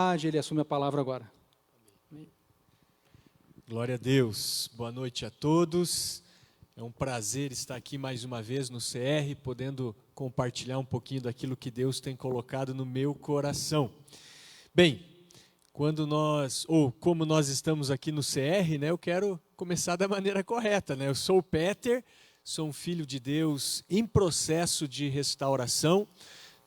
Ele assume a palavra agora. Glória a Deus, boa noite a todos, é um prazer estar aqui mais uma vez no CR, podendo compartilhar um pouquinho daquilo que Deus tem colocado no meu coração. Bem, como nós estamos aqui no CR, né, eu quero começar da maneira correta, né? Eu sou o Peter, sou um filho de Deus em processo de restauração,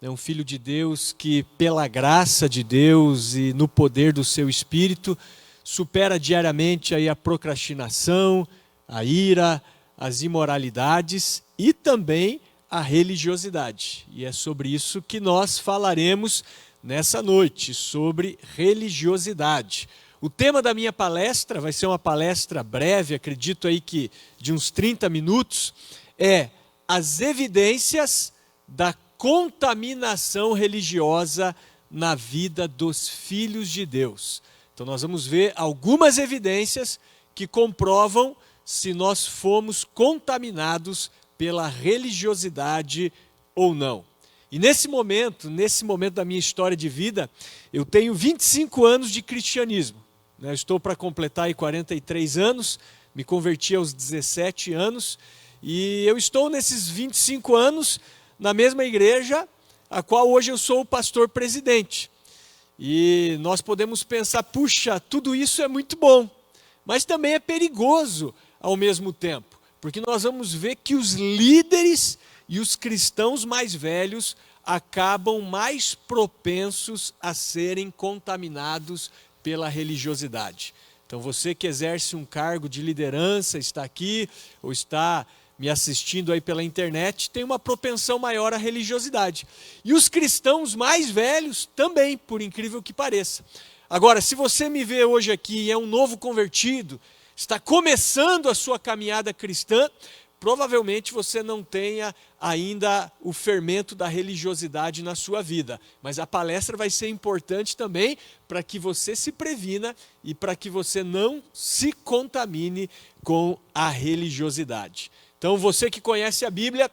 um filho de Deus que, pela graça de Deus e no poder do seu Espírito, supera diariamente aí a procrastinação, a ira, as imoralidades e também a religiosidade. E é sobre isso que nós falaremos nessa noite, sobre religiosidade. O tema da minha palestra vai ser uma palestra breve, acredito aí que de uns 30 minutos, é as evidências da contaminação religiosa na vida dos filhos de Deus. Então nós vamos ver algumas evidências que comprovam se nós fomos contaminados pela religiosidade ou não. E nesse momento da minha história de vida, eu tenho 25 anos de cristianismo. Eu estou para completar aí 43 anos, me converti aos 17 anos, e eu estou nesses 25 anos na mesma igreja, a qual hoje eu sou o pastor presidente. E nós podemos pensar, puxa, tudo isso é muito bom, mas também é perigoso ao mesmo tempo, porque nós vamos ver que os líderes e os cristãos mais velhos acabam mais propensos a serem contaminados pela religiosidade. Então você que exerce um cargo de liderança, está aqui ou está me assistindo aí pela internet, tem uma propensão maior à religiosidade. E os cristãos mais velhos também, por incrível que pareça. Agora, se você me vê hoje aqui e é um novo convertido, está começando a sua caminhada cristã, provavelmente você não tenha ainda o fermento da religiosidade na sua vida. Mas a palestra vai ser importante também para que você se previna e para que você não se contamine com a religiosidade. Então, você que conhece a Bíblia,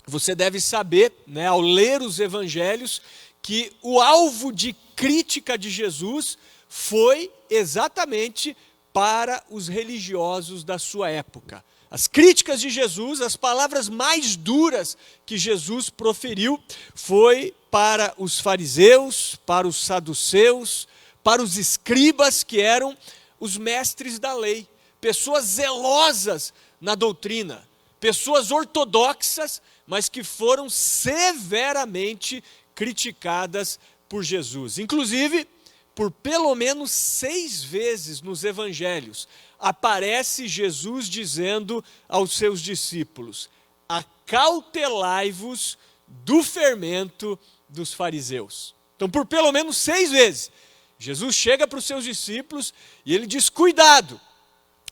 você deve saber, né, ao ler os evangelhos, que o alvo de crítica de Jesus foi exatamente para os religiosos da sua época. As críticas de Jesus, as palavras mais duras que Jesus proferiu, foi para os fariseus, para os saduceus, para os escribas, que eram os mestres da lei, pessoas zelosas na doutrina, pessoas ortodoxas, mas que foram severamente criticadas por Jesus. Inclusive, por pelo menos 6 vezes nos evangelhos, aparece Jesus dizendo aos seus discípulos: acautelai-vos do fermento dos fariseus. Então, por pelo menos 6 vezes, Jesus chega para os seus discípulos e ele diz: cuidado,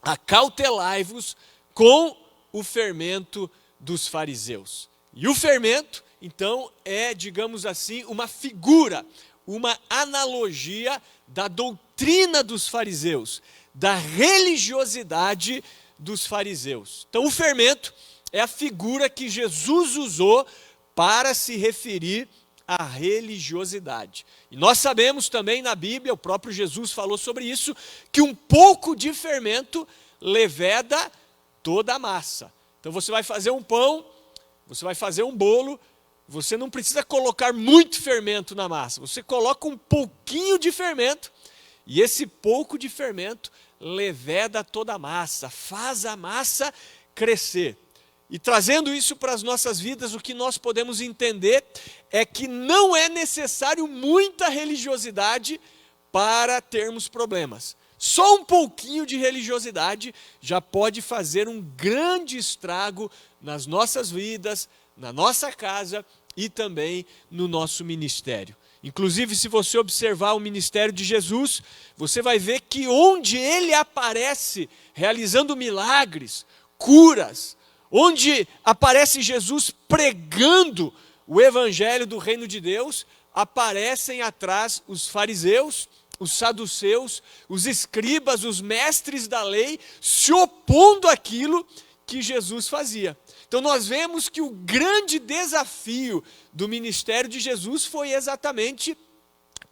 acautelai-vos com o fermento dos fariseus. E o fermento, então, é, digamos assim, uma figura, uma analogia da doutrina dos fariseus, da religiosidade dos fariseus. Então, o fermento é a figura que Jesus usou para se referir à religiosidade. E nós sabemos também na Bíblia, o próprio Jesus falou sobre isso, que um pouco de fermento leveda toda a massa. Então você vai fazer um pão, você vai fazer um bolo, você não precisa colocar muito fermento na massa, você coloca um pouquinho de fermento, e esse pouco de fermento leveda toda a massa, faz a massa crescer. E trazendo isso para as nossas vidas, o que nós podemos entender é que não é necessário muita religiosidade para termos problemas. Só um pouquinho de religiosidade já pode fazer um grande estrago nas nossas vidas, na nossa casa e também no nosso ministério. Inclusive, se você observar o ministério de Jesus, você vai ver que onde ele aparece realizando milagres, curas, onde aparece Jesus pregando o evangelho do reino de Deus, aparecem atrás os fariseus, os saduceus, os escribas, os mestres da lei, se opondo àquilo que Jesus fazia. Então nós vemos que o grande desafio do ministério de Jesus foi exatamente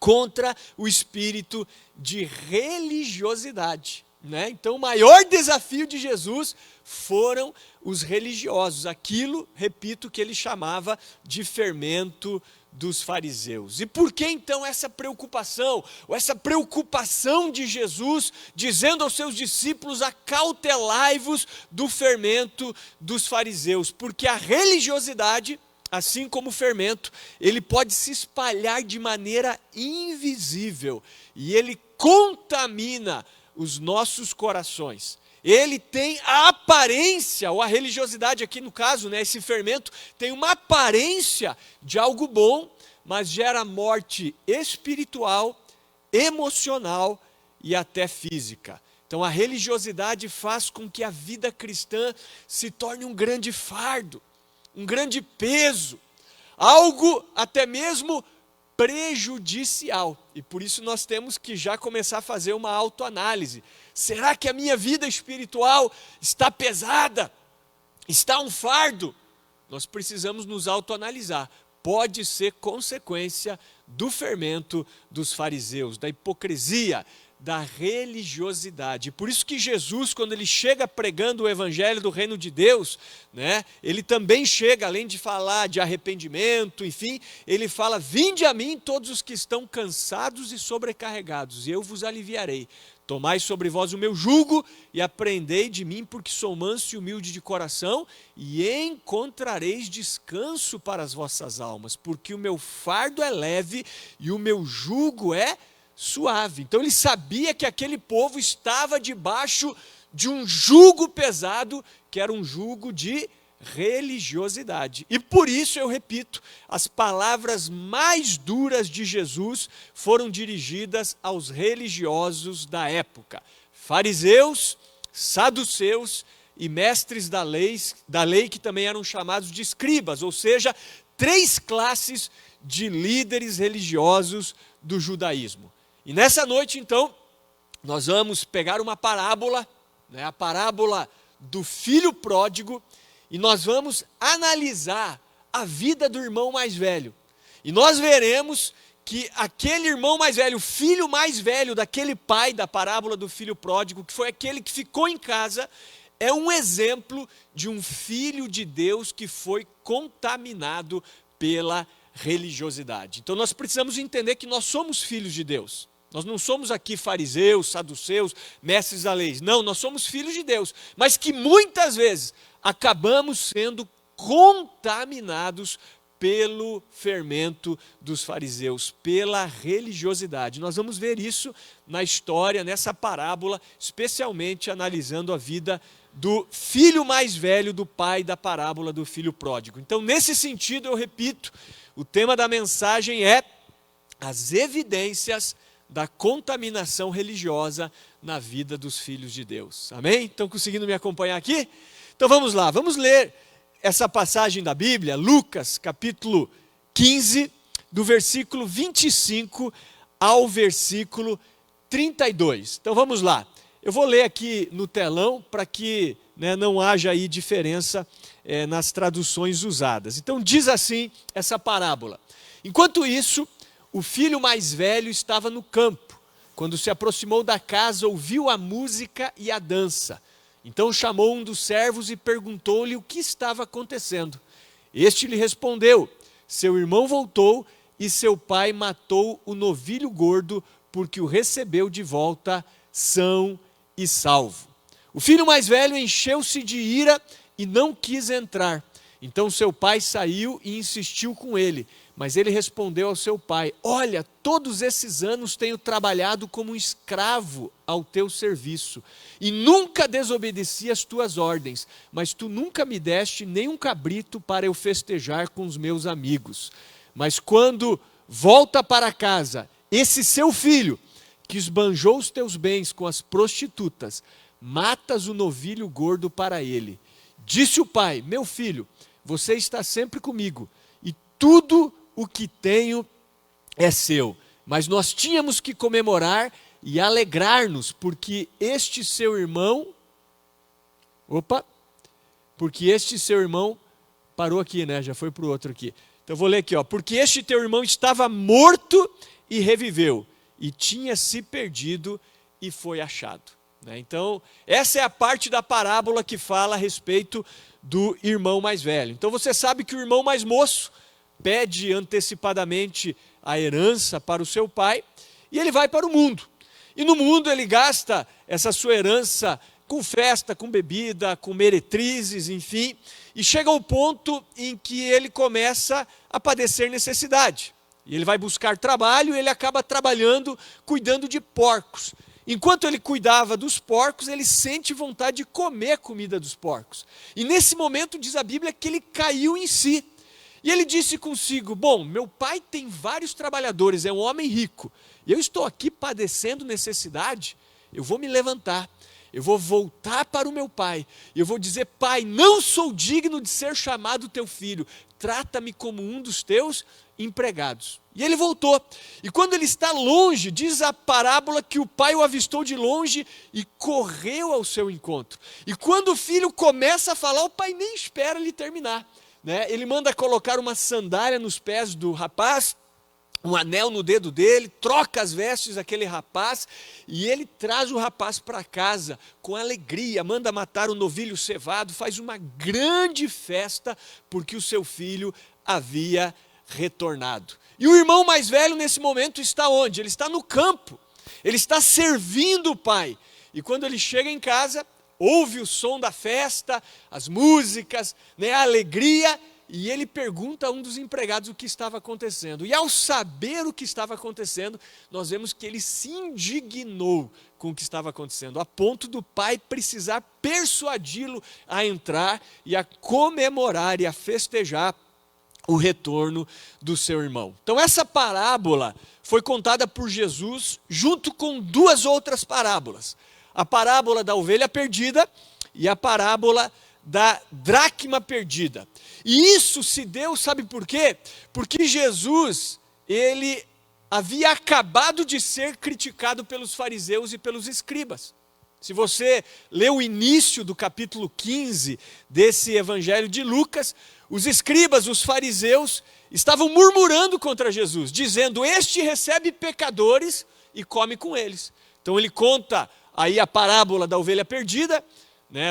contra o espírito de religiosidade, né? Então, o maior desafio de Jesus foram os religiosos, aquilo, repito, que ele chamava de fermento dos fariseus. E por que então essa preocupação, ou essa preocupação de Jesus, dizendo aos seus discípulos, acautelai-vos do fermento dos fariseus? Porque a religiosidade, assim como o fermento, ele pode se espalhar de maneira invisível e ele contamina os nossos corações. Ele tem a aparência, ou a religiosidade aqui no caso, né, esse fermento, tem uma aparência de algo bom, mas gera morte espiritual, emocional e até física. Então a religiosidade faz com que a vida cristã se torne um grande fardo, um grande peso, algo até mesmo prejudicial. E por isso nós temos que já começar a fazer uma autoanálise. Será que a minha vida espiritual está pesada? Está um fardo? Nós precisamos nos autoanalisar. Pode ser consequência do fermento dos fariseus, da hipocrisia, da religiosidade. Por isso que Jesus, quando ele chega pregando o evangelho do reino de Deus, né, ele também chega, além de falar de arrependimento, enfim, ele fala: vinde a mim todos os que estão cansados e sobrecarregados, e eu vos aliviarei. Tomai sobre vós o meu jugo e aprendei de mim, porque sou manso e humilde de coração, e encontrareis descanso para as vossas almas, porque o meu fardo é leve e o meu jugo é suave. Então ele sabia que aquele povo estava debaixo de um jugo pesado, que era um jugo de religiosidade. E por isso eu repito, as palavras mais duras de Jesus foram dirigidas aos religiosos da época: fariseus, saduceus e mestres da lei, que também eram chamados de escribas, ou seja, 3 classes de líderes religiosos do judaísmo. E nessa noite, então, nós vamos pegar uma parábola, né, a parábola do filho pródigo, e nós vamos analisar a vida do irmão mais velho. E nós veremos que aquele irmão mais velho, o filho mais velho daquele pai da parábola do filho pródigo, que foi aquele que ficou em casa, é um exemplo de um filho de Deus que foi contaminado pela religiosidade. Então nós precisamos entender que nós somos filhos de Deus. Nós não somos aqui fariseus, saduceus, mestres da lei. Não, nós somos filhos de Deus. Mas que muitas vezes acabamos sendo contaminados pelo fermento dos fariseus, pela religiosidade. Nós vamos ver isso na história, nessa parábola, especialmente analisando a vida do filho mais velho do pai da parábola do filho pródigo. Então, nesse sentido, eu repito, o tema da mensagem é as evidências da contaminação religiosa na vida dos filhos de Deus. Amém? Estão conseguindo me acompanhar aqui? Então vamos lá, vamos ler essa passagem da Bíblia, Lucas capítulo 15, do versículo 25 ao versículo 32. Então vamos lá, eu vou ler aqui no telão para que não haja aí diferença nas traduções usadas. Então diz assim essa parábola: enquanto isso, o filho mais velho estava no campo. Quando se aproximou da casa, ouviu a música e a dança. Então chamou um dos servos e perguntou-lhe o que estava acontecendo. Este lhe respondeu: seu irmão voltou e seu pai matou o novilho gordo, porque o recebeu de volta são e salvo. O filho mais velho encheu-se de ira e não quis entrar. Então seu pai saiu e insistiu com ele. Mas ele respondeu ao seu pai: olha, todos esses anos tenho trabalhado como um escravo ao teu serviço e nunca desobedeci às tuas ordens, mas tu nunca me deste nem um cabrito para eu festejar com os meus amigos. Mas quando volta para casa esse seu filho, que esbanjou os teus bens com as prostitutas, matas o novilho gordo para ele. Disse o pai: meu filho, você está sempre comigo e tudo o que tenho é seu. Mas nós tínhamos que comemorar e alegrar-nos, porque este seu irmão... Porque este seu irmão... Parou aqui, né? Já foi para o outro aqui. Então eu vou ler aqui, ó. Porque este teu irmão estava morto e reviveu, e tinha se perdido e foi achado. Então, essa é a parte da parábola que fala a respeito do irmão mais velho. Então, você sabe que o irmão mais moço pede antecipadamente a herança para o seu pai, e ele vai para o mundo. E no mundo ele gasta essa sua herança com festa, com bebida, com meretrizes, enfim, e chega ao ponto em que ele começa a padecer necessidade. E ele vai buscar trabalho e ele acaba trabalhando, cuidando de porcos. Enquanto ele cuidava dos porcos, ele sente vontade de comer a comida dos porcos. E nesse momento diz a Bíblia que ele caiu em si. E ele disse consigo: bom, meu pai tem vários trabalhadores, é um homem rico, e eu estou aqui padecendo necessidade, eu vou me levantar, eu vou voltar para o meu pai, e eu vou dizer: pai, não sou digno de ser chamado teu filho, trata-me como um dos teus empregados. E ele voltou, e quando ele está longe, diz a parábola que o pai o avistou de longe e correu ao seu encontro. E quando o filho começa a falar, o pai nem espera ele terminar. Ele manda colocar uma sandália nos pés do rapaz, um anel no dedo dele, troca as vestes daquele rapaz, e ele traz o rapaz para casa com alegria, manda matar o novilho cevado, faz uma grande festa, porque o seu filho havia retornado. E o irmão mais velho nesse momento está onde? Ele está no campo, ele está servindo o pai, e quando ele chega em casa, ouve o som da festa, as músicas, a alegria, e ele pergunta a um dos empregados o que estava acontecendo. E ao saber o que estava acontecendo, nós vemos que ele se indignou com o que estava acontecendo, a ponto do pai precisar persuadi-lo a entrar e a comemorar e a festejar o retorno do seu irmão. Então essa parábola foi contada por Jesus junto com duas outras parábolas. A parábola da ovelha perdida e a parábola da dracma perdida. E isso se deu, sabe por quê? Porque Jesus, ele havia acabado de ser criticado pelos fariseus e pelos escribas. Se você lê o início do capítulo 15 desse evangelho de Lucas, os escribas, os fariseus, estavam murmurando contra Jesus, dizendo: este recebe pecadores e come com eles. Então ele conta aí a parábola da ovelha perdida,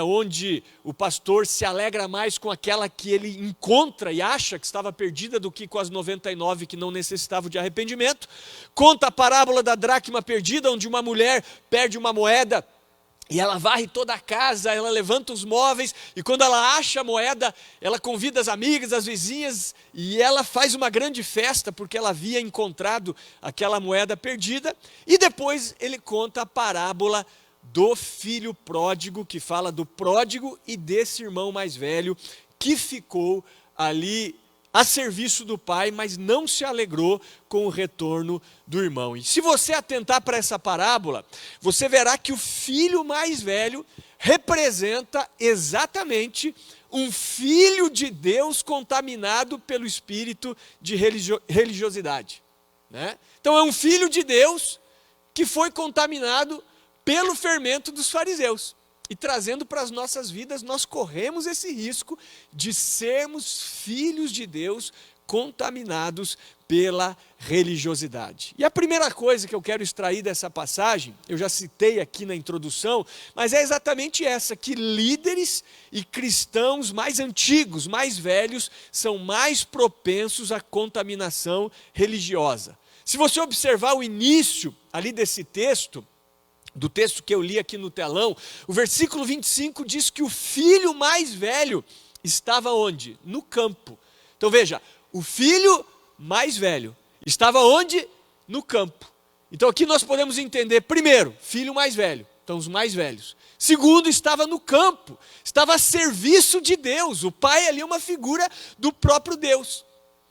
onde o pastor se alegra mais com aquela que ele encontra e acha que estava perdida do que com as 99 que não necessitavam de arrependimento. Conta a parábola da dracma perdida, onde uma mulher perde uma moeda e ela varre toda a casa, ela levanta os móveis, e quando ela acha a moeda, ela convida as amigas, as vizinhas, e ela faz uma grande festa, porque ela havia encontrado aquela moeda perdida. E depois ele conta a parábola do filho pródigo, que fala do pródigo e desse irmão mais velho, que ficou ali a serviço do pai, mas não se alegrou com o retorno do irmão. E se você atentar para essa parábola, você verá que o filho mais velho representa exatamente um filho de Deus contaminado pelo espírito de religiosidade. Então é um filho de Deus que foi contaminado pelo fermento dos fariseus. E trazendo para as nossas vidas, nós corremos esse risco de sermos filhos de Deus contaminados pela religiosidade. E a primeira coisa que eu quero extrair dessa passagem, eu já citei aqui na introdução, mas é exatamente essa, que líderes e cristãos mais antigos, mais velhos, são mais propensos à contaminação religiosa. Se você observar o início ali desse texto, do texto que eu li aqui no telão, o versículo 25 diz que o filho mais velho estava onde? No campo. Então veja, o filho mais velho estava onde? No campo. Então aqui nós podemos entender, primeiro, filho mais velho, então os mais velhos. Segundo, estava no campo, estava a serviço de Deus. O pai ali é uma figura do próprio Deus.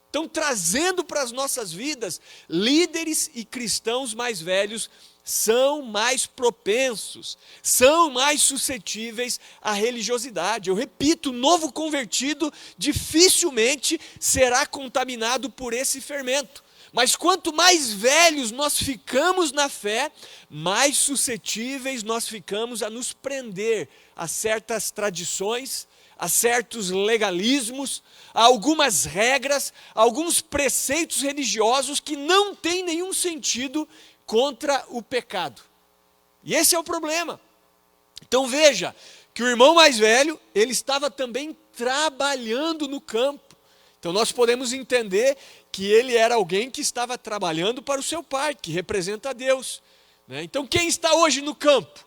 Então, trazendo para as nossas vidas, líderes e cristãos mais velhos são mais propensos, são mais suscetíveis à religiosidade. Eu repito, o novo convertido dificilmente será contaminado por esse fermento. Mas quanto mais velhos nós ficamos na fé, mais suscetíveis nós ficamos a nos prender a certas tradições, a certos legalismos, a algumas regras, a alguns preceitos religiosos que não têm nenhum sentido contra o pecado. E esse é o problema. Então veja que o irmão mais velho, ele estava também trabalhando no campo. Então nós podemos entender que ele era alguém que estava trabalhando para o seu pai, que representa a Deus, né? Então quem está hoje no campo,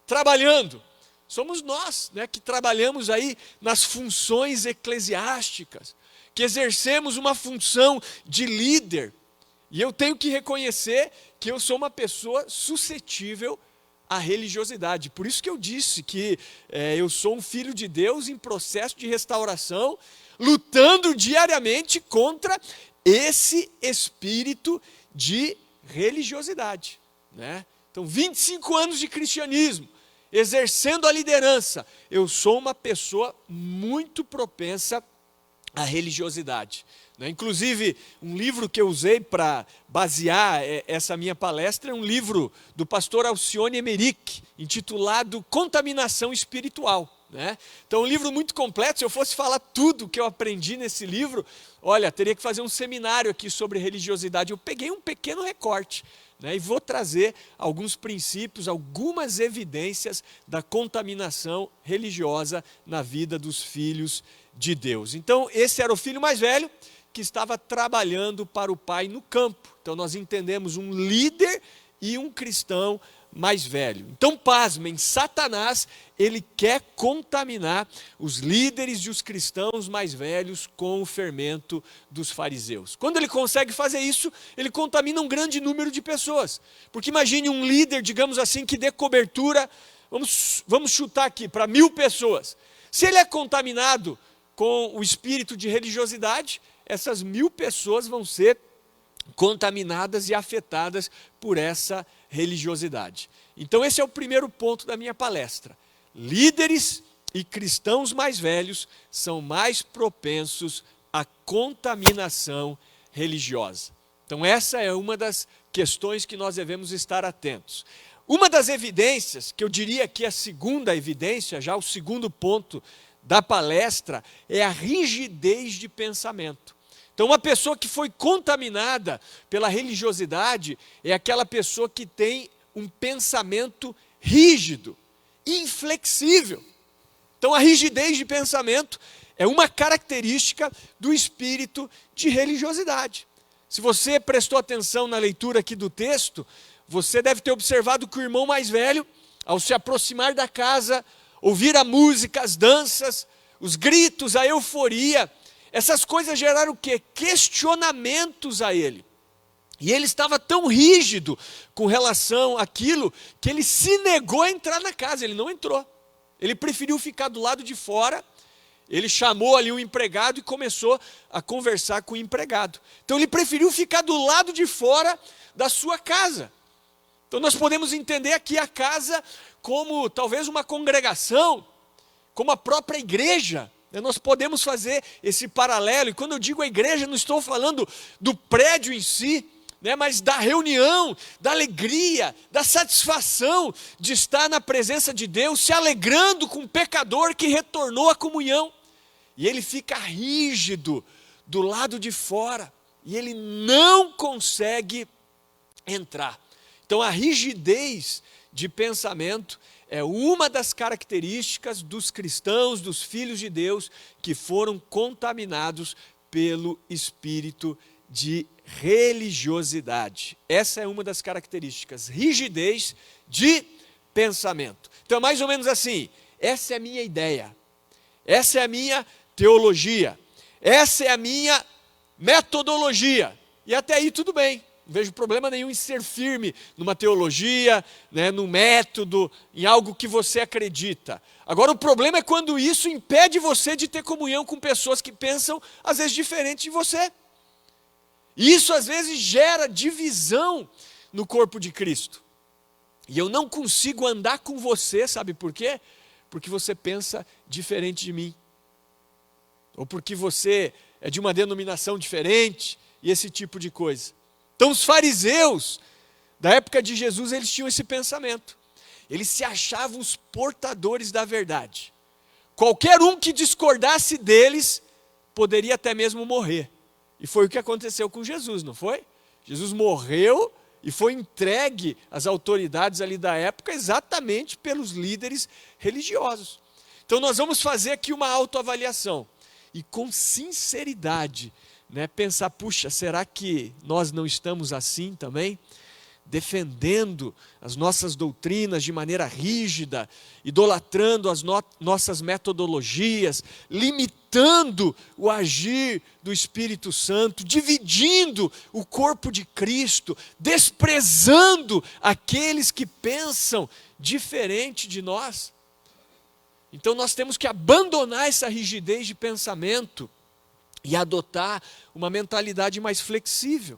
trabalhando? Somos nós, né, que trabalhamos aí nas funções eclesiásticas, que exercemos uma função de líder. E eu tenho que reconhecer que eu sou uma pessoa suscetível à religiosidade. Por isso que eu disse que eu sou um filho de Deus em processo de restauração, lutando diariamente contra esse espírito de religiosidade, né? Então, 25 anos de cristianismo, exercendo a liderança, eu sou uma pessoa muito propensa à religiosidade, né? Inclusive, um livro que eu usei para basear essa minha palestra é um livro do pastor Alcione Emerick, intitulado Contaminação Espiritual, né? Então, um livro muito completo. Se eu fosse falar tudo que eu aprendi nesse livro, olha, teria que fazer um seminário aqui sobre religiosidade. Eu peguei um pequeno recorte, né, e vou trazer alguns princípios, algumas evidências da contaminação religiosa na vida dos filhos de Deus. Então, esse era o filho mais velho que estava trabalhando para o pai no campo. Então, nós entendemos um líder e um cristão mais velho. Então, pasmem, Satanás, ele quer contaminar os líderes e os cristãos mais velhos com o fermento dos fariseus. Quando ele consegue fazer isso, ele contamina um grande número de pessoas. Porque imagine um líder, digamos assim, que dê cobertura, vamos chutar aqui, para 1000 pessoas. Se ele é contaminado com o espírito de religiosidade, essas 1000 pessoas vão ser contaminadas e afetadas por essa religiosidade. Então esse é o primeiro ponto da minha palestra. Líderes e cristãos mais velhos são mais propensos à contaminação religiosa. Então essa é uma das questões que nós devemos estar atentos. Uma das evidências, que eu diria que é a segunda evidência, já o segundo ponto da palestra, é a rigidez de pensamento. Então, uma pessoa que foi contaminada pela religiosidade é aquela pessoa que tem um pensamento rígido, inflexível. Então, a rigidez de pensamento é uma característica do espírito de religiosidade. Se você prestou atenção na leitura aqui do texto, você deve ter observado que o irmão mais velho, ao se aproximar da casa, ouvir a música, as danças, os gritos, a euforia, essas coisas geraram o quê? Questionamentos a ele. E ele estava tão rígido com relação àquilo que ele se negou a entrar na casa, ele não entrou. Ele preferiu ficar do lado de fora, ele chamou ali um empregado e começou a conversar com o empregado. Então ele preferiu ficar do lado de fora da sua casa. Então nós podemos entender aqui a casa como talvez uma congregação, como a própria igreja. Nós podemos fazer esse paralelo, e quando eu digo a igreja, não estou falando do prédio em si, né, mas da reunião, da alegria, da satisfação de estar na presença de Deus, se alegrando com o pecador que retornou à comunhão. E ele fica rígido do lado de fora, e ele não consegue entrar. Então a rigidez de pensamento é uma das características dos cristãos, dos filhos de Deus, que foram contaminados pelo espírito de religiosidade. Essa é uma das características, rigidez de pensamento. Então é mais ou menos assim, essa é a minha ideia, essa é a minha teologia, essa é a minha metodologia, e até aí tudo bem. Não vejo problema nenhum em ser firme numa teologia, né, num método, em algo que você acredita. Agora o problema é quando isso impede você de ter comunhão com pessoas que pensam, às vezes, diferente de você. E isso às vezes gera divisão no corpo de Cristo. E eu não consigo andar com você, sabe por quê? Porque você pensa diferente de mim. Ou porque você é de uma denominação diferente, e esse tipo de coisa. Então os fariseus da época de Jesus, eles tinham esse pensamento. Eles se achavam os portadores da verdade. Qualquer um que discordasse deles poderia até mesmo morrer. E foi o que aconteceu com Jesus, não foi? Jesus morreu e foi entregue às autoridades ali da época exatamente pelos líderes religiosos. Então nós vamos fazer aqui uma autoavaliação e com sinceridade, né, pensar, puxa, será que nós não estamos assim também? Defendendo as nossas doutrinas de maneira rígida, idolatrando as nossas metodologias, limitando o agir do Espírito Santo, dividindo o corpo de Cristo, desprezando aqueles que pensam diferente de nós. Então nós temos que abandonar essa rigidez de pensamento e adotar uma mentalidade mais flexível.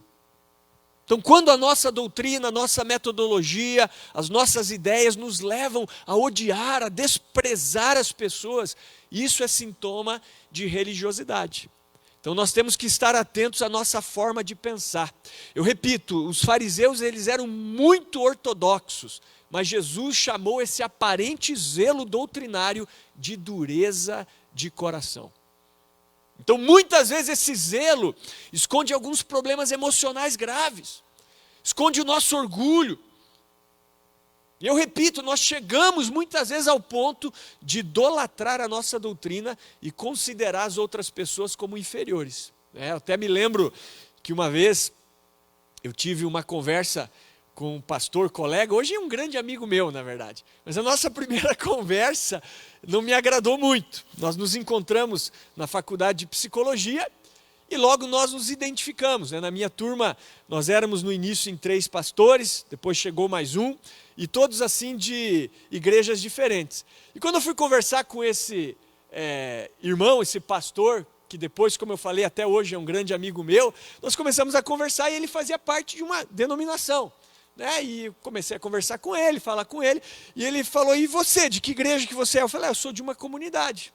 Então, quando a nossa doutrina, a nossa metodologia, as nossas ideias nos levam a odiar, a desprezar as pessoas, isso é sintoma de religiosidade. Então, nós temos que estar atentos à nossa forma de pensar. Eu repito, os fariseus eles eram muito ortodoxos, mas Jesus chamou esse aparente zelo doutrinário de dureza de coração. Então, muitas vezes esse zelo esconde alguns problemas emocionais graves, esconde o nosso orgulho. E eu repito, nós chegamos muitas vezes ao ponto de idolatrar a nossa doutrina e considerar as outras pessoas como inferiores. Eu até me lembro que uma vez eu tive uma conversa com um pastor, colega, hoje é um grande amigo meu, na verdade. Mas a nossa primeira conversa não me agradou muito. Nós nos encontramos na faculdade de psicologia e logo nós nos identificamos. Na minha turma, nós éramos no início em 3 pastores, depois chegou mais um, e todos assim de igrejas diferentes. E quando eu fui conversar com esse irmão, esse pastor, que depois, como eu falei, até hoje é um grande amigo meu, nós começamos a conversar e ele fazia parte de uma denominação. E comecei a conversar com ele, falar com ele, e ele falou, e você, de que igreja que você é? Eu falei, eu sou de uma comunidade,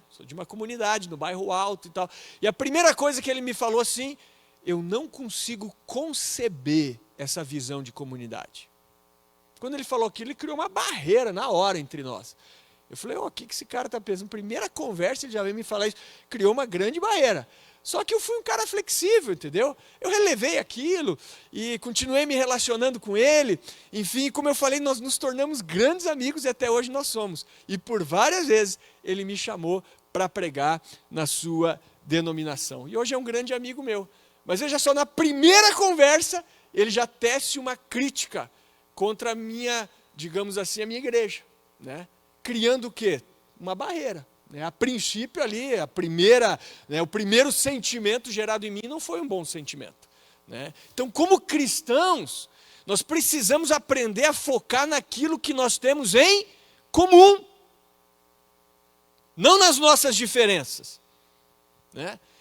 sou de uma comunidade, no bairro Alto e tal. E a primeira coisa que ele me falou assim, eu não consigo conceber essa visão de comunidade. Quando ele falou aquilo, ele criou uma barreira na hora entre nós. Eu falei, o que esse cara está pensando? Primeira conversa, ele já veio me falar isso, criou uma grande barreira. Só que eu fui um cara flexível, entendeu? Eu relevei aquilo e continuei me relacionando com ele. Enfim, como eu falei, nós nos tornamos grandes amigos e até hoje nós somos. E por várias vezes ele me chamou para pregar na sua denominação. E hoje é um grande amigo meu. Mas veja só, na primeira conversa, ele já tece uma crítica contra a minha, digamos assim, a minha igreja. Criando o quê? Uma barreira. A princípio ali, o primeiro sentimento gerado em mim não foi um bom sentimento. Então, como cristãos, nós precisamos aprender a focar naquilo que nós temos em comum, não nas nossas diferenças.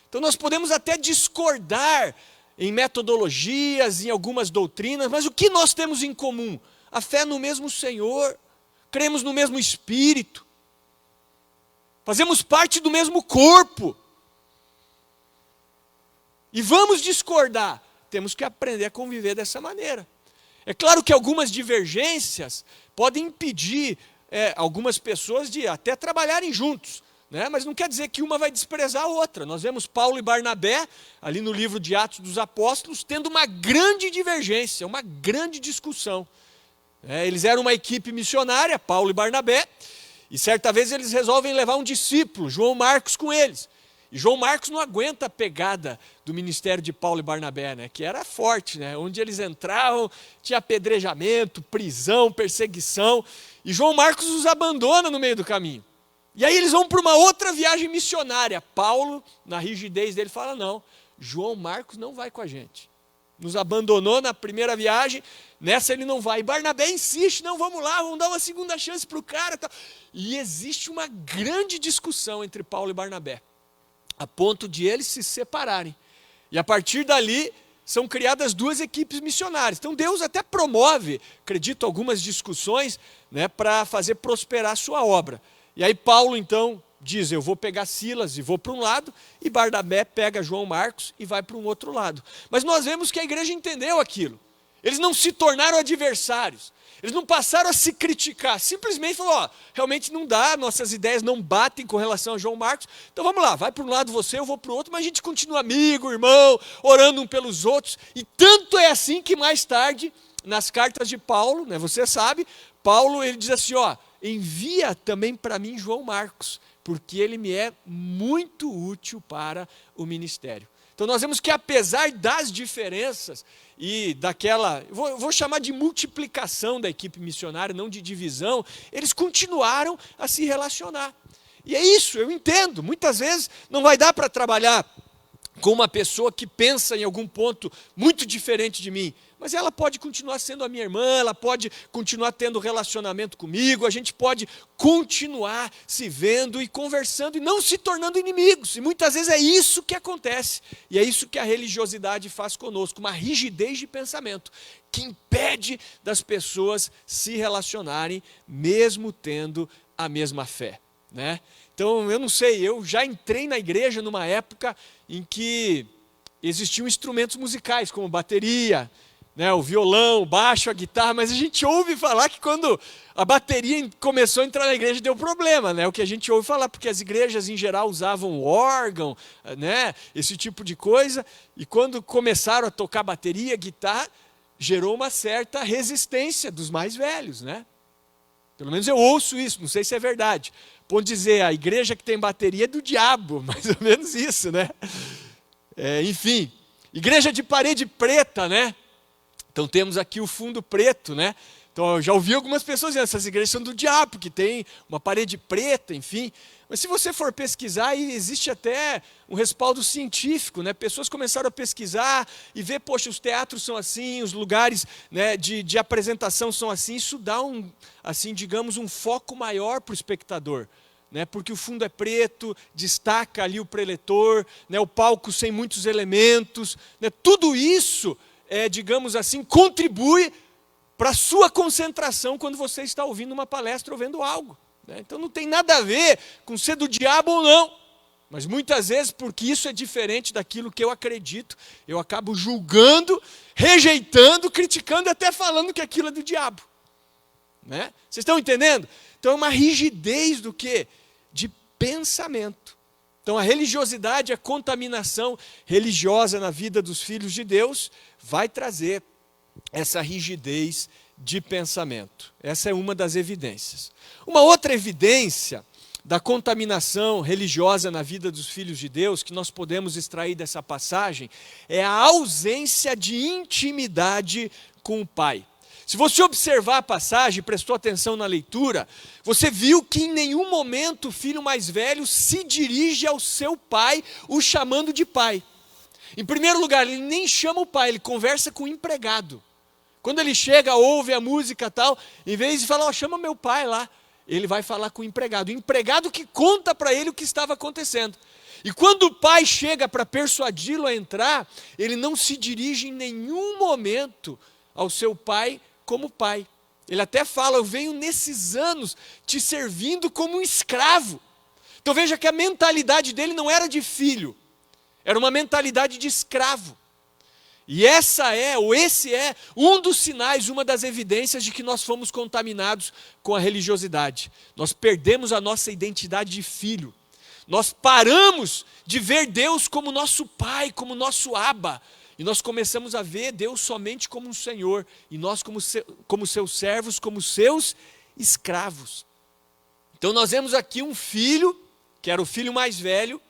Então, nós podemos até discordar em metodologias, em algumas doutrinas, mas o que nós temos em comum? A fé no mesmo Senhor, cremos no mesmo Espírito, fazemos parte do mesmo corpo. E vamos discordar. Temos que aprender a conviver dessa maneira. É claro que algumas divergências podem impedir algumas pessoas de até trabalharem juntos. Mas não quer dizer que uma vai desprezar a outra. Nós vemos Paulo e Barnabé, ali no livro de Atos dos Apóstolos, tendo uma grande divergência, uma grande discussão. Eles eram uma equipe missionária, Paulo e Barnabé, e certa vez eles resolvem levar um discípulo, João Marcos, com eles. E João Marcos não aguenta a pegada do ministério de Paulo e Barnabé, que era forte, onde eles entravam, tinha apedrejamento, prisão, perseguição, e João Marcos os abandona no meio do caminho. E aí eles vão para uma outra viagem missionária. Paulo, na rigidez dele, fala, não, João Marcos não vai com a gente. Nos abandonou na primeira viagem, nessa ele não vai. E Barnabé insiste, não, vamos lá, vamos dar uma segunda chance para o cara. E existe uma grande discussão entre Paulo e Barnabé, a ponto de eles se separarem. E a partir dali, são criadas 2 equipes missionárias. Então Deus até promove, acredito, algumas discussões para fazer prosperar a sua obra. E aí Paulo então diz, eu vou pegar Silas e vou para um lado, e Barnabé pega João Marcos e vai para um outro lado. Mas nós vemos que a igreja entendeu aquilo. Eles não se tornaram adversários. Eles não passaram a se criticar. Simplesmente falaram, ó, realmente não dá, nossas ideias não batem com relação a João Marcos. Então vamos lá, vai para um lado você, eu vou para o outro, mas a gente continua amigo, irmão, orando um pelos outros. E tanto é assim que mais tarde, nas cartas de Paulo, né, você sabe, Paulo ele diz assim, ó, envia também para mim João Marcos, porque ele me é muito útil para o ministério. Então nós vemos que apesar das diferenças e daquela, vou chamar de multiplicação da equipe missionária, não de divisão, eles continuaram a se relacionar. E é isso, eu entendo, muitas vezes não vai dar para trabalhar com uma pessoa que pensa em algum ponto muito diferente de mim, mas ela pode continuar sendo a minha irmã, ela pode continuar tendo relacionamento comigo, a gente pode continuar se vendo e conversando e não se tornando inimigos. E muitas vezes é isso que acontece. E é isso que a religiosidade faz conosco, uma rigidez de pensamento que impede das pessoas se relacionarem mesmo tendo a mesma fé, né? Então, eu não sei, eu já entrei na igreja numa época em que existiam instrumentos musicais, como bateria, né, o violão, o baixo, a guitarra, mas a gente ouve falar que quando a bateria começou a entrar na igreja deu problema, né? O que a gente ouve falar, porque as igrejas em geral usavam órgão, né, esse tipo de coisa, e quando começaram a tocar bateria, guitarra, gerou uma certa resistência dos mais velhos, né? Pelo menos eu ouço isso, não sei se é verdade. Pode dizer, a igreja que tem bateria é do diabo, mais ou menos isso, né? Enfim, igreja de parede preta, né? Então temos aqui o fundo preto, né? Então eu já ouvi algumas pessoas dizendo, essas igrejas são do diabo, que tem uma parede preta, enfim. Mas se você for pesquisar, aí existe até um respaldo científico, né? Pessoas começaram a pesquisar e ver, poxa, os teatros são assim, os lugares, né, de apresentação são assim, isso dá assim, digamos, um foco maior para o espectador, né? Porque o fundo é preto, destaca ali o preletor, né? O palco sem muitos elementos, né? Tudo isso, digamos assim, contribui para a sua concentração quando você está ouvindo uma palestra ou vendo algo. Então não tem nada a ver com ser do diabo ou não, mas muitas vezes, porque isso é diferente daquilo que eu acredito, eu acabo julgando, rejeitando, criticando e até falando que aquilo é do diabo, né? Vocês estão entendendo? Então é uma rigidez do quê? De pensamento. Então a religiosidade, a contaminação religiosa na vida dos filhos de Deus vai trazer essa rigidez de pensamento. Essa é uma das evidências. Uma outra evidência da contaminação religiosa na vida dos filhos de Deus, que nós podemos extrair dessa passagem, é a ausência de intimidade com o Pai. Se você observar a passagem, prestou atenção na leitura, você viu que em nenhum momento o filho mais velho se dirige ao seu pai, o chamando de pai. Em primeiro lugar, ele nem chama o pai, ele conversa com o empregado. Quando ele chega, ouve a música e tal, em vez de falar, chama meu pai lá, ele vai falar com o empregado que conta para ele o que estava acontecendo. E quando o pai chega para persuadi-lo a entrar, ele não se dirige em nenhum momento ao seu pai como pai. Ele até fala, eu venho nesses anos te servindo como um escravo. Então veja que a mentalidade dele não era de filho, era uma mentalidade de escravo. E esse é um dos sinais, uma das evidências de que nós fomos contaminados com a religiosidade. Nós perdemos a nossa identidade de filho. Nós paramos de ver Deus como nosso pai, como nosso Abba. E nós começamos a ver Deus somente como um Senhor. E nós como seus servos, como seus escravos. Então nós vemos aqui um filho, que era o filho mais velho,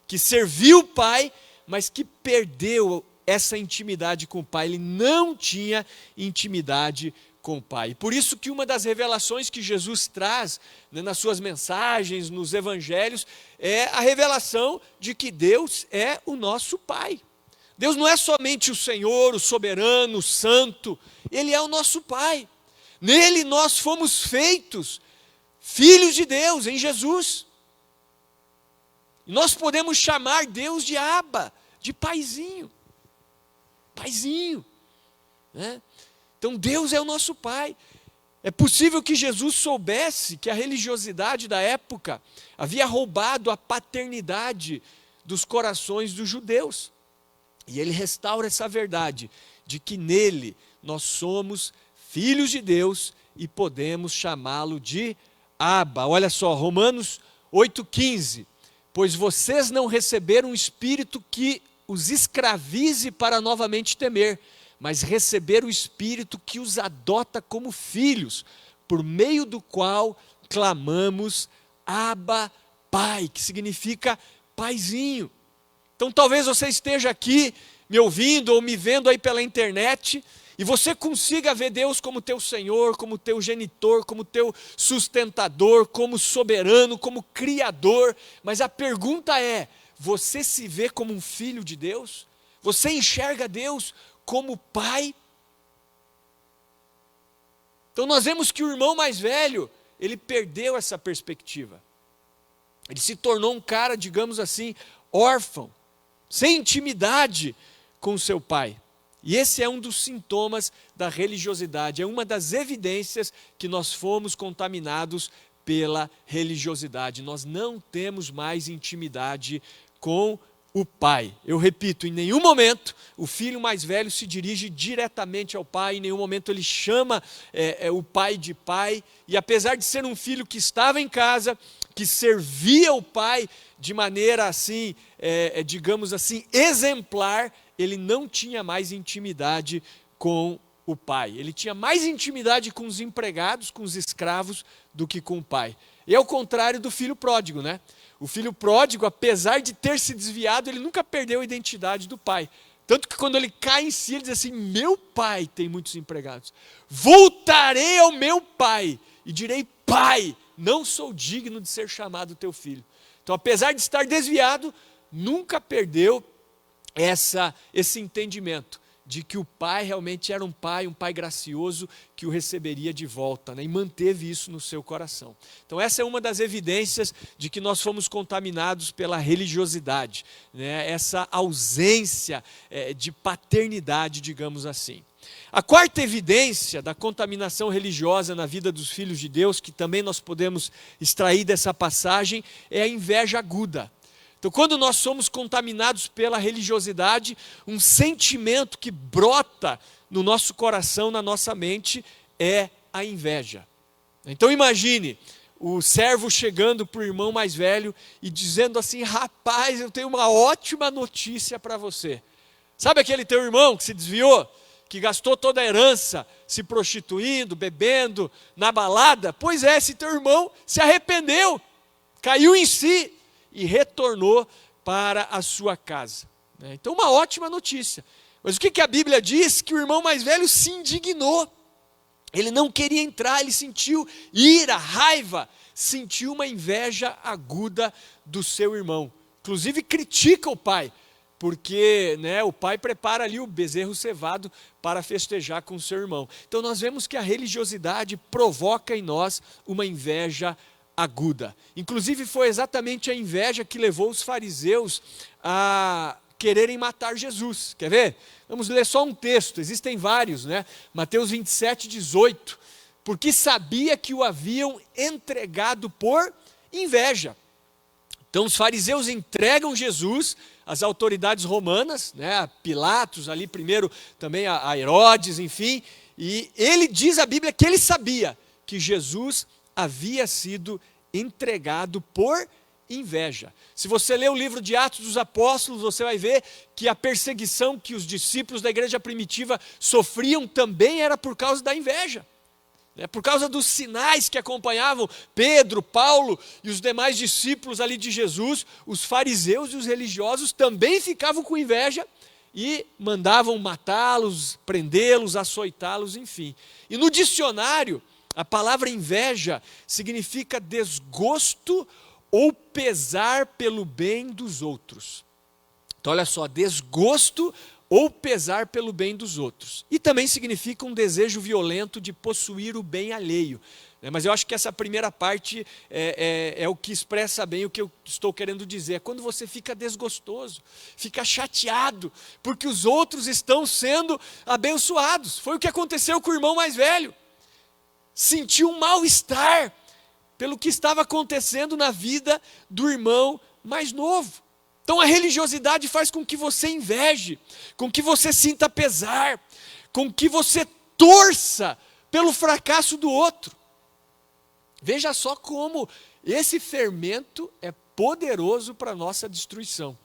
que serviu o pai, mas que perdeu essa intimidade com o pai. Ele não tinha intimidade com o pai. Por isso que uma das revelações que Jesus traz, né, nas suas mensagens, nos evangelhos, é a revelação de que Deus é o nosso pai. Deus não é somente o Senhor, o soberano, o santo, Ele é o nosso pai. Nele nós fomos feitos filhos de Deus, em Jesus. E nós podemos chamar Deus de Abba, de paizinho. Paizinho, né? Então Deus é o nosso pai. É possível que Jesus soubesse que a religiosidade da época havia roubado a paternidade dos corações dos judeus. E ele restaura essa verdade de que nele nós somos filhos de Deus e podemos chamá-lo de Abba. Olha só, Romanos 8,15. Pois vocês não receberam um espírito que os escravize para novamente temer, mas receberam o espírito que os adota como filhos, por meio do qual clamamos Abba, Pai, que significa paizinho. Então talvez você esteja aqui me ouvindo ou me vendo aí pela internet e você consiga ver Deus como teu Senhor, como teu genitor, como teu sustentador, como soberano, como criador. Mas a pergunta é, você se vê como um filho de Deus? Você enxerga Deus como pai? Então nós vemos que o irmão mais velho, ele perdeu essa perspectiva. Ele se tornou um cara, digamos assim, órfão, sem intimidade com seu pai. E esse é um dos sintomas da religiosidade, é uma das evidências que nós fomos contaminados pela religiosidade. Nós não temos mais intimidade com o pai. Eu repito, em nenhum momento o filho mais velho se dirige diretamente ao pai, em nenhum momento ele chama o pai de pai, e apesar de ser um filho que estava em casa, que servia o pai de maneira assim, digamos assim, exemplar, ele não tinha mais intimidade com o pai. Ele tinha mais intimidade com os empregados, com os escravos, do que com o pai. E é o contrário do filho pródigo, né? O filho pródigo, apesar de ter se desviado, ele nunca perdeu a identidade do pai. Tanto que quando ele cai em si, ele diz assim, meu pai tem muitos empregados. Voltarei ao meu pai e direi, pai, não sou digno de ser chamado teu filho. Então, apesar de estar desviado, nunca perdeu esse entendimento de que o pai realmente era um pai gracioso que o receberia de volta, né? E manteve isso no seu coração. Então essa é uma das evidências de que nós fomos contaminados pela religiosidade, né? Essa ausência de paternidade, digamos assim. A quarta evidência da contaminação religiosa na vida dos filhos de Deus, que também nós podemos extrair dessa passagem, é a inveja aguda. Então, quando nós somos contaminados pela religiosidade, um sentimento que brota no nosso coração, na nossa mente, é a inveja. Então, imagine o servo chegando para o irmão mais velho e dizendo assim, rapaz, eu tenho uma ótima notícia para você. Sabe aquele teu irmão que se desviou, que gastou toda a herança se prostituindo, bebendo, na balada? Pois é, esse teu irmão se arrependeu, caiu em si e retornou para a sua casa. Então, uma ótima notícia. Mas o que a Bíblia diz? Que o irmão mais velho se indignou. Ele não queria entrar, ele sentiu ira, raiva, sentiu uma inveja aguda do seu irmão. Inclusive critica o pai, porque o pai prepara ali o bezerro cevado para festejar com o seu irmão. Então nós vemos que a religiosidade provoca em nós uma inveja aguda. Inclusive foi exatamente a inveja que levou os fariseus a quererem matar Jesus. Quer ver? Vamos ler só um texto, existem vários, né? Mateus 27:18. Porque sabia que o haviam entregado por inveja. Então os fariseus entregam Jesus às autoridades romanas, né? A Pilatos ali primeiro, também a Herodes, enfim. E ele diz a Bíblia que ele sabia que Jesus havia sido entregado por inveja. Se você ler o livro de Atos dos Apóstolos, você vai ver que a perseguição que os discípulos da igreja primitiva sofriam também era por causa da inveja. Por causa dos sinais que acompanhavam Pedro, Paulo e os demais discípulos ali de Jesus, os fariseus e os religiosos também ficavam com inveja e mandavam matá-los, prendê-los, açoitá-los, enfim. E no dicionário, a palavra inveja significa desgosto ou pesar pelo bem dos outros. Então olha só, desgosto ou pesar pelo bem dos outros. E também significa um desejo violento de possuir o bem alheio. Mas eu acho que essa primeira parte é o que expressa bem o que eu estou querendo dizer. É quando você fica desgostoso, fica chateado, porque os outros estão sendo abençoados. Foi o que aconteceu com o irmão mais velho. Sentiu um mal-estar pelo que estava acontecendo na vida do irmão mais novo. Então a religiosidade faz com que você inveje, com que você sinta pesar, com que você torça pelo fracasso do outro. Veja só como esse fermento é poderoso para a nossa destruição.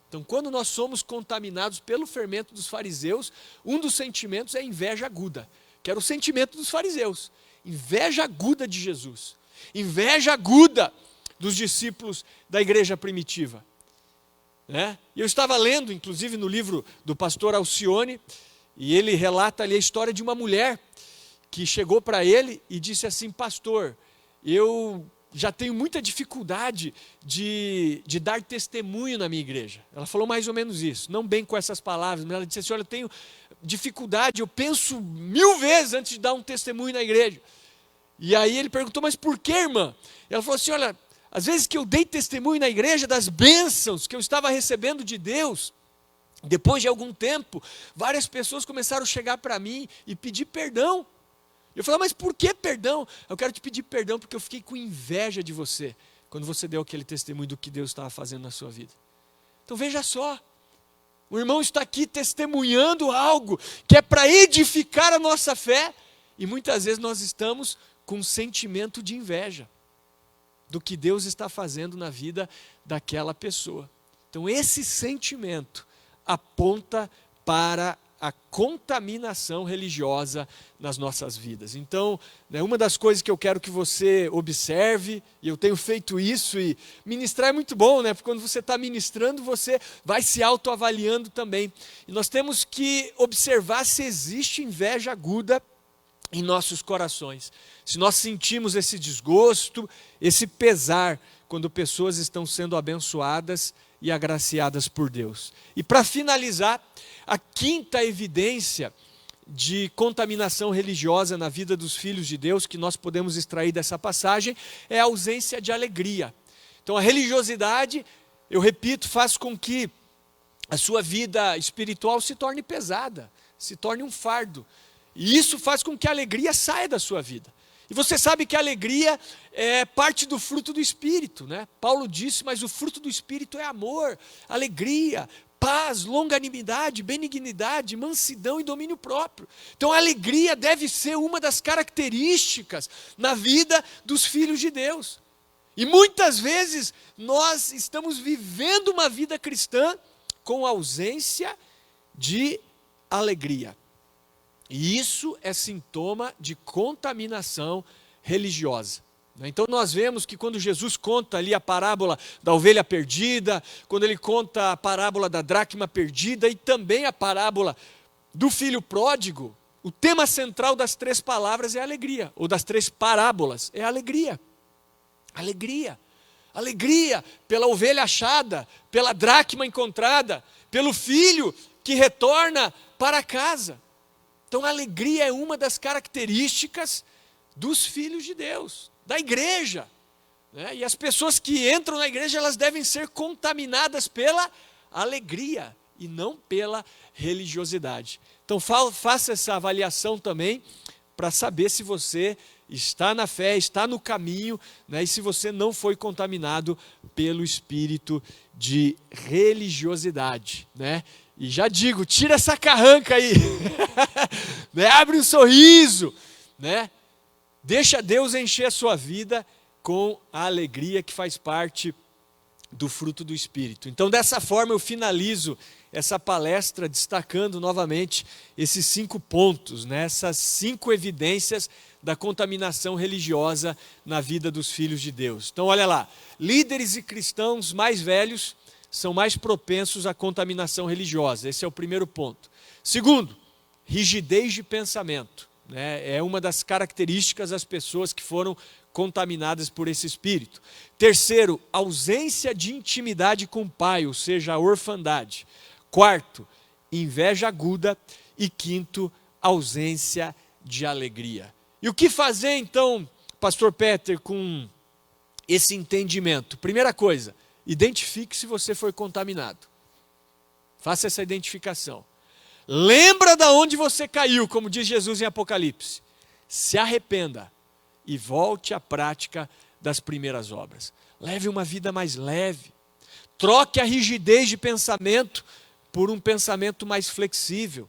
Então, quando nós somos contaminados pelo fermento dos fariseus, um dos sentimentos é inveja aguda, que era o sentimento dos fariseus. Inveja aguda de Jesus. Inveja aguda dos discípulos da igreja primitiva. Né? E eu estava lendo, inclusive, no livro do pastor Alcione, e ele relata ali a história de uma mulher que chegou para ele e disse assim: pastor, eu já tenho muita dificuldade de dar testemunho na minha igreja. Ela falou mais ou menos isso, não bem com essas palavras, mas ela disse assim: olha, eu tenho dificuldade, eu penso 1000 vezes antes de dar um testemunho na igreja. E aí ele perguntou: mas por que, irmã? Ela falou assim: olha, às vezes que eu dei testemunho na igreja das bênçãos que eu estava recebendo de Deus, depois de algum tempo, várias pessoas começaram a chegar para mim e pedir perdão. Eu falei: mas por que perdão? Eu quero te pedir perdão porque eu fiquei com inveja de você, quando você deu aquele testemunho do que Deus estava fazendo na sua vida. Então veja só, o irmão está aqui testemunhando algo que é para edificar a nossa fé, e muitas vezes nós estamos com um sentimento de inveja do que Deus está fazendo na vida daquela pessoa. Então esse sentimento aponta para a contaminação religiosa nas nossas vidas. Então, uma das coisas que eu quero que você observe, e eu tenho feito isso, e ministrar é muito bom, né? Porque quando você está ministrando, você vai se autoavaliando também. E nós temos que observar se existe inveja aguda em nossos corações. Se nós sentimos esse desgosto, esse pesar, quando pessoas estão sendo abençoadas e agraciadas por Deus. E para finalizar, a quinta evidência de contaminação religiosa na vida dos filhos de Deus, que nós podemos extrair dessa passagem, é a ausência de alegria. Então a religiosidade, eu repito, faz com que a sua vida espiritual se torne pesada, se torne um fardo. E isso faz com que a alegria saia da sua vida. E você sabe que a alegria é parte do fruto do Espírito, né? Paulo disse: mas o fruto do Espírito é amor, alegria, paz, longanimidade, benignidade, mansidão e domínio próprio. Então a alegria deve ser uma das características na vida dos filhos de Deus. E muitas vezes nós estamos vivendo uma vida cristã com ausência de alegria. E isso é sintoma de contaminação religiosa. Então nós vemos que quando Jesus conta ali a parábola da ovelha perdida, quando ele conta a parábola da dracma perdida e também a parábola do filho pródigo, o tema central das 3 palavras é alegria, ou das 3 parábolas é alegria. Alegria. Alegria pela ovelha achada, pela dracma encontrada, pelo filho que retorna para casa. Então a alegria é uma das características dos filhos de Deus, da igreja, né? E as pessoas que entram na igreja, elas devem ser contaminadas pela alegria e não pela religiosidade. Então faça essa avaliação também para saber se você está na fé, está no caminho, né? E se você não foi contaminado pelo espírito de religiosidade, né? E já digo, tira essa carranca aí, né? Abre um sorriso, né? Deixa Deus encher a sua vida com a alegria que faz parte do fruto do Espírito. Então, dessa forma, eu finalizo essa palestra destacando novamente esses 5 pontos, né? Essas 5 evidências da contaminação religiosa na vida dos filhos de Deus. Então, olha lá, líderes e cristãos mais velhos são mais propensos à contaminação religiosa. Esse é o primeiro ponto. Segundo, rigidez de pensamento, né? É uma das características das pessoas que foram contaminadas por esse espírito. Terceiro, ausência de intimidade com o pai, ou seja, a orfandade. Quarto, inveja aguda. E quinto, ausência de alegria. E o que fazer então, pastor Peter, com esse entendimento? Primeira coisa, identifique se você foi contaminado. Faça essa identificação. Lembra de onde você caiu, como diz Jesus em Apocalipse. Se arrependa e volte à prática das primeiras obras. Leve uma vida mais leve. Troque a rigidez de pensamento por um pensamento mais flexível.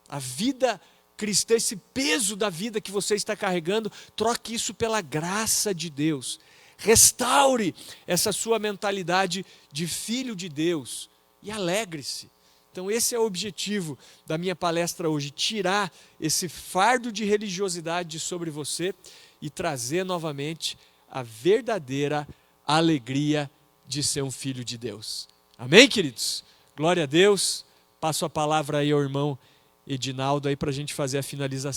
A vida cristã, esse peso da vida que você está carregando, troque isso pela graça de Deus. Restaure essa sua mentalidade de filho de Deus e alegre-se. Então esse é o objetivo da minha palestra hoje, tirar esse fardo de religiosidade sobre você e trazer novamente a verdadeira alegria de ser um filho de Deus. Amém, queridos? Glória a Deus. Passo a palavra aí ao irmão Edinaldo aí para a gente fazer a finalização.